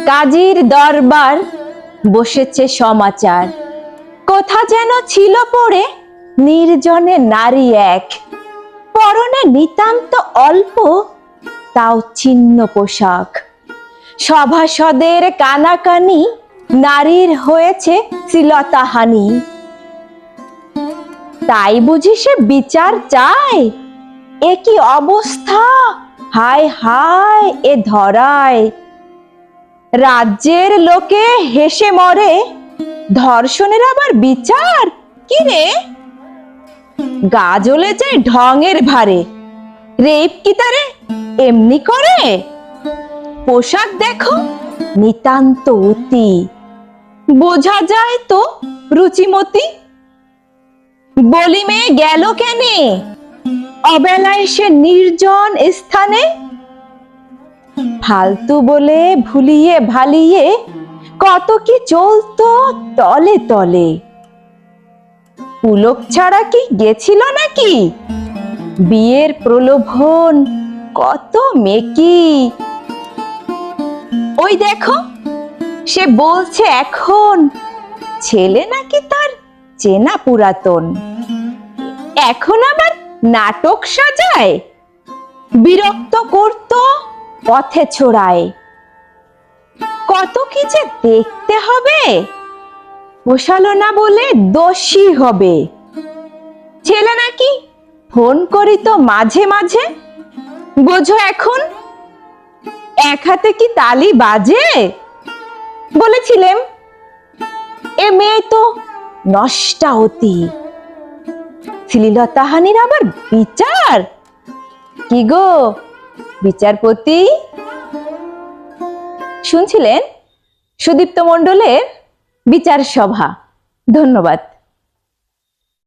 কাজীর দরবার বসেছে সমাচার, কোথা যেন ছিল পড়ে নির্জনে নারী এক, পরনে নিতান্ত অল্প তাও ছিন্ন পোশাক। সভাসদের কানাকানি, নারীর হয়েছে শ্লীলতাহানি। তাই বুঝি সে বিচার চায়? এ কি অবস্থা, হায় হায় এ ধরায়। রাজ্যের লোকে হেসে মরে, ধর্ষণের আবার বিচার কি রে? গা জ্বলে যায় ঢঙের ভারে, রেপ কি তারে এমনি করে? পোশাক দেখো নিতান্ত অতি, বোঝা যায় তো রুচিমতি। বলি মেয়ে গেল কেনে অবেলায় সে নির্জন স্থানে? ফালতু বলে ভুলিয়ে ভালিয়ে কত কি চলতো তলে তলে। পুলক ছাড়া কি গেছিল নাকি? বিয়ের প্রলোভন কত মেকি। ওই দেখো সে বলছে এখন ছেলে নাকি তার চেনা পুরাতন। এখন আবার নাটক সাজায়, বিরক্ত করত পথে ছড়ায়। কত কি যে দেখতে হবে, পোষালো না বলে দোষী হবে। ছেলে নাকি ফোন করিত মাঝে মাঝে, বোঝো এখন এক হাতে কি তালি বাজে। বলেছিলেম এ মেয়ে তো নষ্টা অতি, শ্লীলতাহানির আবার বিচার কি গো বিচারপতি? শুনছিলেন সুদীপ্ত মণ্ডলের বিচার সভা। ধন্যবাদ।